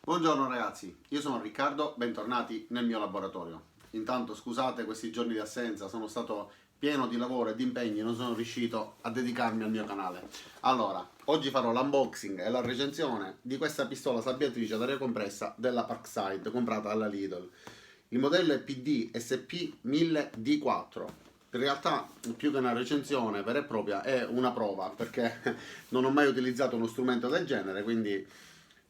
Buongiorno ragazzi, io sono Riccardo, bentornati nel mio laboratorio. Intanto scusate questi giorni di assenza, sono stato pieno di lavoro e di impegni e non sono riuscito a dedicarmi al mio canale. Allora, oggi farò l'unboxing e la recensione di questa pistola sabbiatrice d'aria compressa della Parkside comprata alla Lidl. Il modello è PD SP1000D4. In realtà più che una recensione vera e propria è una prova, perché non ho mai utilizzato uno strumento del genere, quindi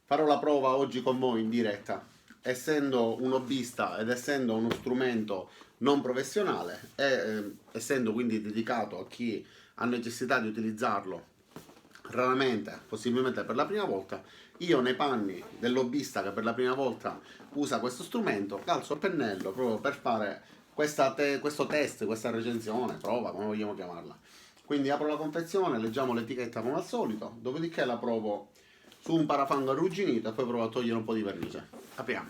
farò la prova oggi con voi in diretta. Essendo un hobbista ed essendo uno strumento non professionale e essendo quindi dedicato a chi ha necessità di utilizzarlo raramente, possibilmente per la prima volta, io nei panni del lobbista che per la prima volta usa questo strumento calzo a pennello proprio per fare questo test, questa recensione, prova, come vogliamo chiamarla. Quindi apro la confezione, leggiamo l'etichetta come al solito, dopodiché la provo su un parafango arrugginito e poi provo a togliere un po' di vernice. Apriamo.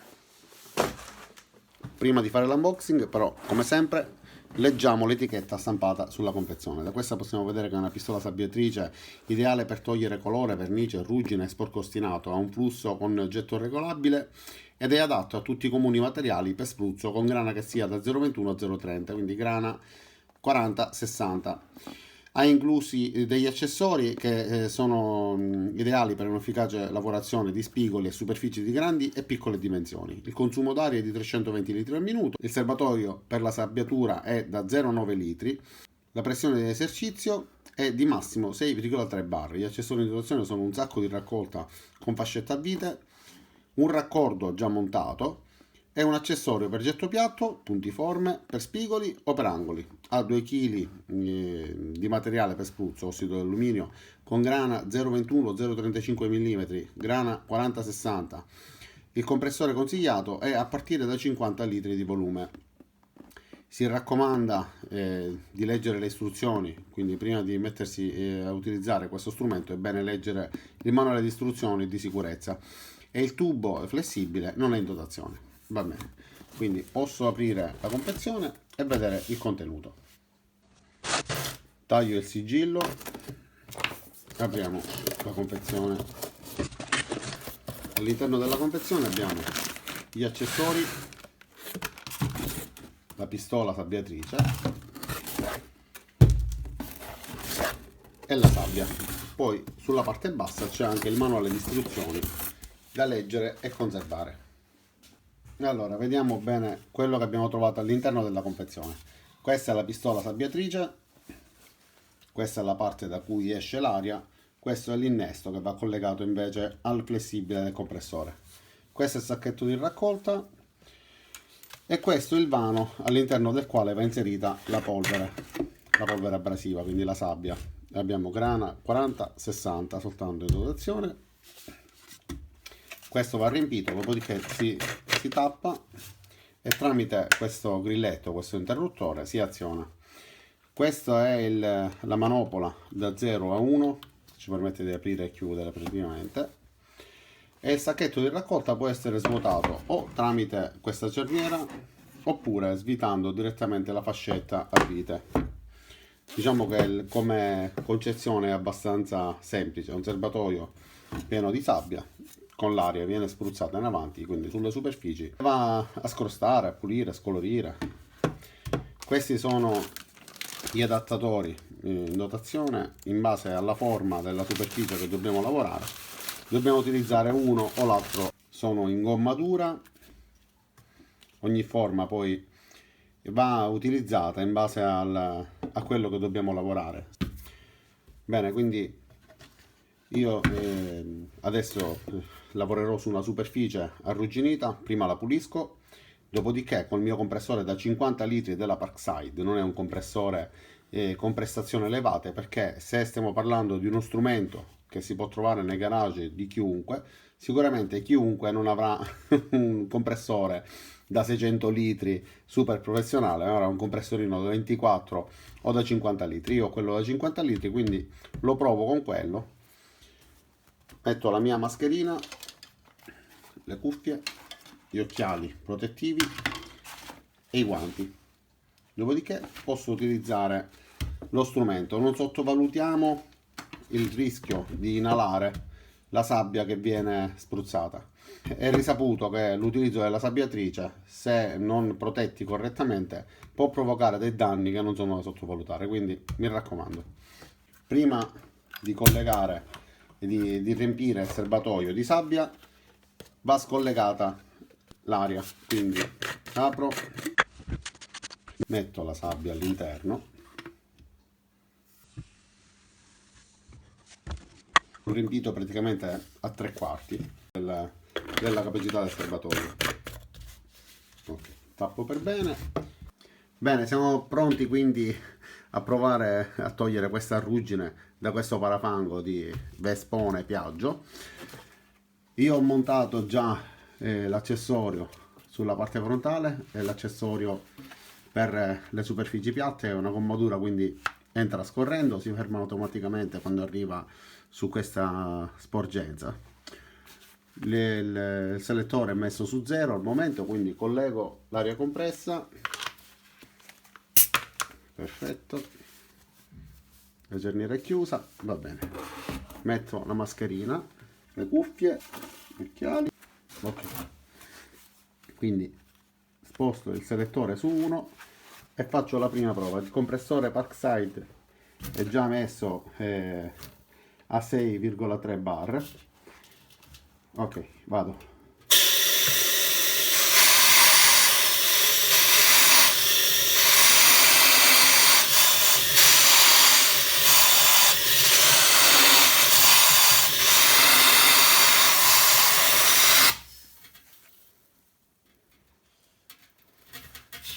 Prima di fare l'unboxing, però, come sempre, leggiamo l'etichetta stampata sulla confezione. Da questa possiamo vedere che è una pistola sabbiatrice ideale per togliere colore, vernice, ruggine e sporco ostinato. Ha un flusso con getto regolabile ed è adatto a tutti i comuni materiali per spruzzo con grana che sia da 0,21 a 0,30, quindi grana 40-60. Ha inclusi degli accessori che sono ideali per un'efficace lavorazione di spigoli e superfici di grandi e piccole dimensioni. Il consumo d'aria è di 320 litri al minuto, il serbatoio per la sabbiatura è da 0,9 litri, la pressione di esercizio è di massimo 6,3 bar. Gli accessori in dotazione sono un sacco di raccolta con fascetta a vite, un raccordo già montato e un accessorio per gettopiatto, puntiforme, per spigoli o per angoli. Ha 2 kg di materiale per spruzzo, ossido d'alluminio, con grana 0,21-0,35 mm, grana 40-60. Il compressore consigliato è a partire da 50 litri di volume. Si raccomanda di leggere le istruzioni, quindi prima di mettersi a utilizzare questo strumento è bene leggere il manuale di istruzioni di sicurezza. E il tubo è flessibile, non è in dotazione. Va bene, quindi posso aprire la confezione e vedere il contenuto. Taglio il sigillo, apriamo la confezione. All'interno della confezione abbiamo gli accessori, la pistola sabbiatrice e la sabbia. Poi sulla parte bassa c'è anche il manuale di istruzioni da leggere e conservare. Allora, vediamo bene quello che abbiamo trovato all'interno della confezione. Questa è la pistola sabbiatrice, questa è la parte da cui esce l'aria, questo è l'innesto che va collegato invece al flessibile del compressore. Questo è il sacchetto di raccolta e questo è il vano all'interno del quale va inserita la polvere abrasiva, quindi la sabbia. Abbiamo grana 40-60 soltanto in dotazione. Questo va riempito, dopodiché si tappa e tramite questo grilletto, questo interruttore, si aziona. Questa è la manopola da 0 a 1, ci permette di aprire e chiudere praticamente. E il sacchetto di raccolta può essere svuotato o tramite questa cerniera oppure svitando direttamente la fascetta a vite. Diciamo che come concezione è abbastanza semplice, è un serbatoio pieno di sabbia, con l'aria viene spruzzata in avanti, quindi sulle superfici va a scrostare, a pulire, a scolorire. Questi sono gli adattatori in dotazione in base alla forma della superficie che dobbiamo lavorare. Dobbiamo utilizzare uno o l'altro, sono in gomma dura, ogni forma poi va utilizzata in base a quello che dobbiamo lavorare. Bene, quindi io adesso lavorerò su una superficie arrugginita, prima la pulisco, dopodiché col mio compressore da 50 litri della Parkside, non è un compressore con prestazioni elevate, perché se stiamo parlando di uno strumento che si può trovare nei garage di chiunque, sicuramente chiunque non avrà un compressore da 600 litri super professionale, avrà un compressorino da 24 o da 50 litri. Io ho quello da 50 litri, quindi lo provo con quello. Metto la mia mascherina, le cuffie, gli occhiali protettivi e i guanti. Dopodiché posso utilizzare lo strumento. Non sottovalutiamo il rischio di inalare la sabbia che viene spruzzata. È risaputo che l'utilizzo della sabbiatrice, se non protetti correttamente, può provocare dei danni che non sono da sottovalutare, quindi mi raccomando, prima di collegare e di riempire il serbatoio di sabbia va scollegata l'aria, quindi apro, metto la sabbia all'interno, ho riempito praticamente a 3/4 della capacità del serbatoio. Ok, tappo per bene. Bene, siamo pronti quindi a provare a togliere questa ruggine da questo parafango di Vespone Piaggio. Io ho montato già l'accessorio sulla parte frontale e l'accessorio per le superfici piatte, è una gommatura, quindi entra scorrendo, si ferma automaticamente quando arriva su questa sporgenza. Il selettore è messo su 0 al momento, quindi collego l'aria compressa. Perfetto, la cerniera è chiusa, va bene. Metto la mascherina, le cuffie, gli occhiali, ok. Quindi sposto il selettore su 1 e faccio la prima prova. Il compressore Parkside è già messo a 6,3 bar. Ok, vado.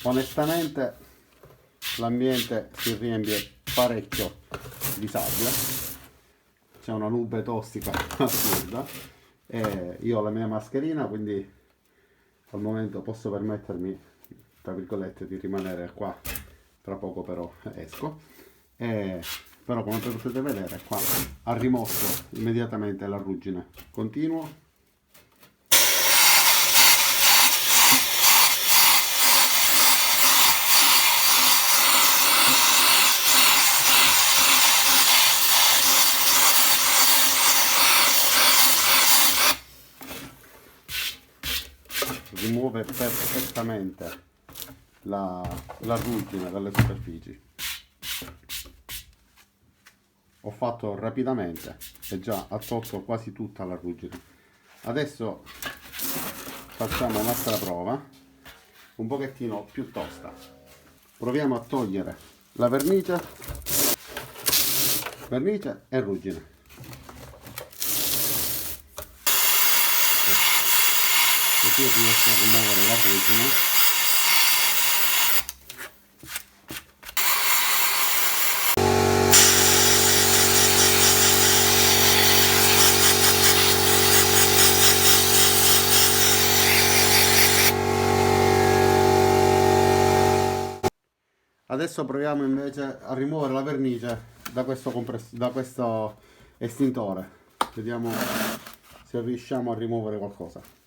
Onestamente l'ambiente si riempie parecchio di sabbia, c'è una nube tossica assurda e io ho la mia mascherina, quindi al momento posso permettermi, tra virgolette, di rimanere qua. Tra poco però esco, però come potete vedere qua ha rimosso immediatamente la ruggine. Continuo. Rimuove perfettamente la ruggine dalle superfici. Ho fatto rapidamente e già ha tolto quasi tutta la ruggine. Adesso facciamo un'altra prova un pochettino più tosta. Proviamo a togliere la vernice e ruggine. Così riesco a rimuovere la ruggine. Adesso proviamo invece a rimuovere la vernice da questo estintore. Vediamo se riusciamo a rimuovere qualcosa.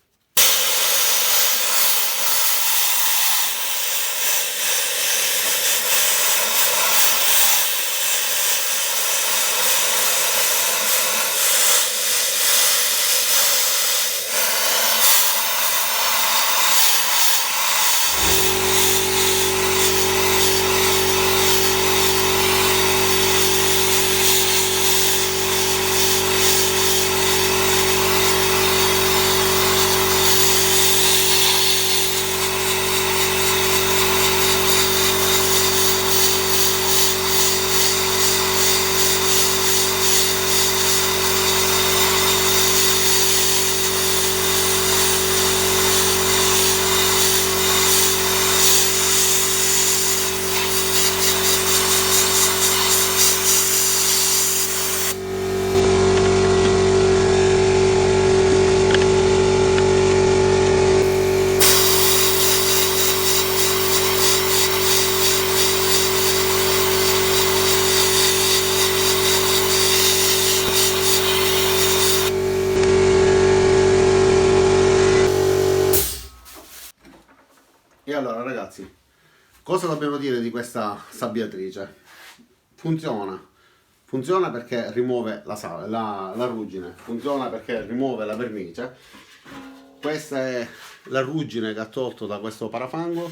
E allora ragazzi, cosa dobbiamo dire di questa sabbiatrice? Funziona Funziona perché rimuove la ruggine, funziona perché rimuove la vernice. Questa è la ruggine che ha tolto da questo parafango,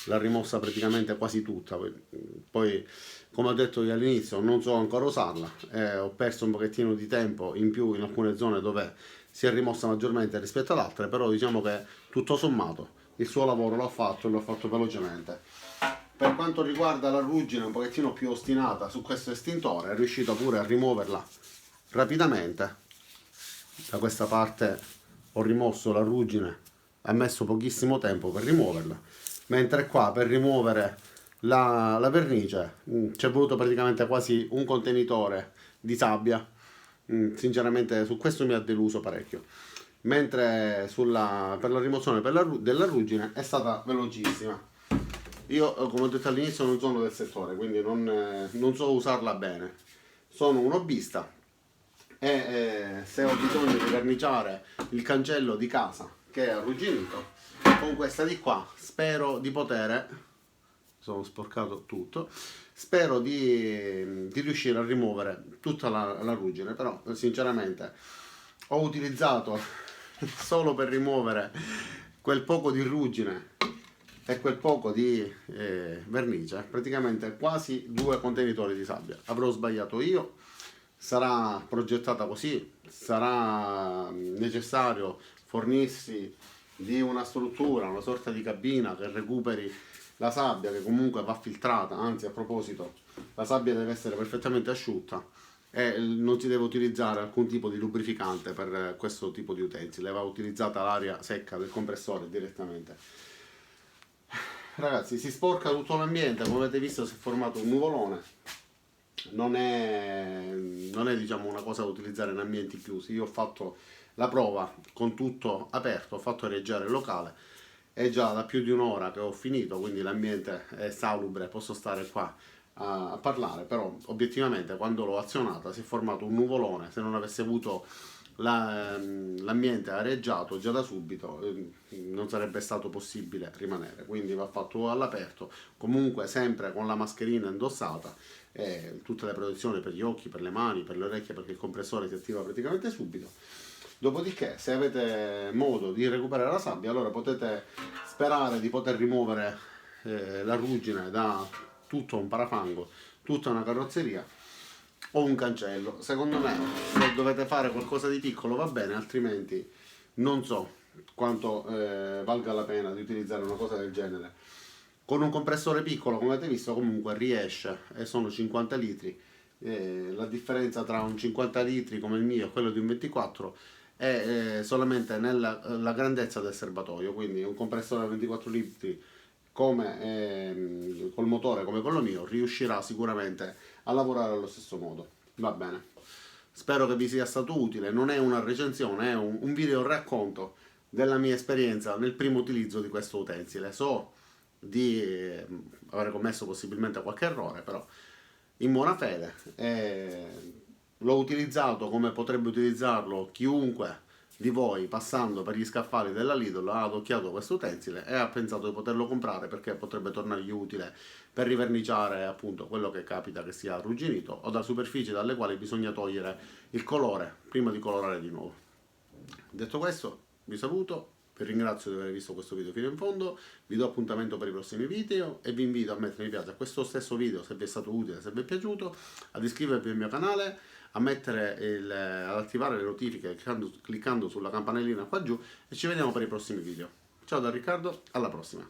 l'ha rimossa praticamente quasi tutta. Poi, come ho detto io all'inizio, non so ancora usarla, ho perso un pochettino di tempo in più in alcune zone dove si è rimossa maggiormente rispetto ad altre, però diciamo che tutto sommato il suo lavoro l'ho fatto e l'ho fatto velocemente. Per quanto riguarda la ruggine un pochettino più ostinata su questo estintore, è riuscito pure a rimuoverla rapidamente. Da questa parte ho rimosso la ruggine, ha messo pochissimo tempo per rimuoverla, mentre qua per rimuovere la vernice ci è voluto praticamente quasi un contenitore di sabbia. Sinceramente su questo mi ha deluso parecchio, mentre per la rimozione della ruggine è stata velocissima. Io, come ho detto all'inizio, non sono del settore, quindi non so usarla bene. Sono un hobbista e se ho bisogno di verniciare il cancello di casa che è arrugginito, con questa di qua spero di poter, sono sporcato tutto, spero di riuscire a rimuovere tutta la ruggine, però sinceramente ho utilizzato solo per rimuovere quel poco di ruggine e quel poco di vernice, praticamente quasi 2 contenitori di sabbia. Avrò sbagliato io, sarà progettata così, sarà necessario fornirsi di una struttura, una sorta di cabina che recuperi la sabbia, che comunque va filtrata. Anzi, a proposito, la sabbia deve essere perfettamente asciutta e non si deve utilizzare alcun tipo di lubrificante per questo tipo di utensile, va utilizzata l'aria secca del compressore direttamente. Ragazzi, si sporca tutto l'ambiente, come avete visto si è formato un nuvolone. Non è diciamo una cosa da utilizzare in ambienti chiusi. Io ho fatto la prova con tutto aperto, ho fatto reggiare il locale, è già da più di un'ora che ho finito, quindi l'ambiente è salubre, posso stare qua a parlare, però obiettivamente quando l'ho azionata si è formato un nuvolone. Se non avessi avuto l'ambiente areggiato già da subito non sarebbe stato possibile rimanere, quindi va fatto all'aperto, comunque sempre con la mascherina indossata e tutte le protezioni per gli occhi, per le mani, per le orecchie, perché il compressore si attiva praticamente subito. Dopodiché, se avete modo di recuperare la sabbia, allora potete sperare di poter rimuovere la ruggine da tutto un parafango, tutta una carrozzeria o un cancello. Secondo me, se dovete fare qualcosa di piccolo va bene, altrimenti non so quanto valga la pena di utilizzare una cosa del genere. Con un compressore piccolo, come avete visto, comunque riesce, e sono 50 litri. La differenza tra un 50 litri come il mio e quello di un 24 è solamente nella la grandezza del serbatoio, quindi un compressore a 24 litri come col motore come quello mio riuscirà sicuramente a lavorare allo stesso modo. Va bene, spero che vi sia stato utile. Non è una recensione, è un video racconto della mia esperienza nel primo utilizzo di questo utensile. So di aver commesso possibilmente qualche errore, però in buona fede l'ho utilizzato come potrebbe utilizzarlo chiunque di voi passando per gli scaffali della Lidl. Ha adocchiato questo utensile e ha pensato di poterlo comprare perché potrebbe tornargli utile per riverniciare appunto quello che capita che sia arrugginito o da superfici dalle quali bisogna togliere il colore prima di colorare di nuovo. Detto questo, vi saluto, vi ringrazio di aver visto questo video fino in fondo, vi do appuntamento per i prossimi video e vi invito a mettere mi piace a questo stesso video se vi è stato utile, se vi è piaciuto, ad iscrivervi al mio canale, ad attivare le notifiche cliccando sulla campanellina qua giù, e ci vediamo per i prossimi video. Ciao da Riccardo, alla prossima!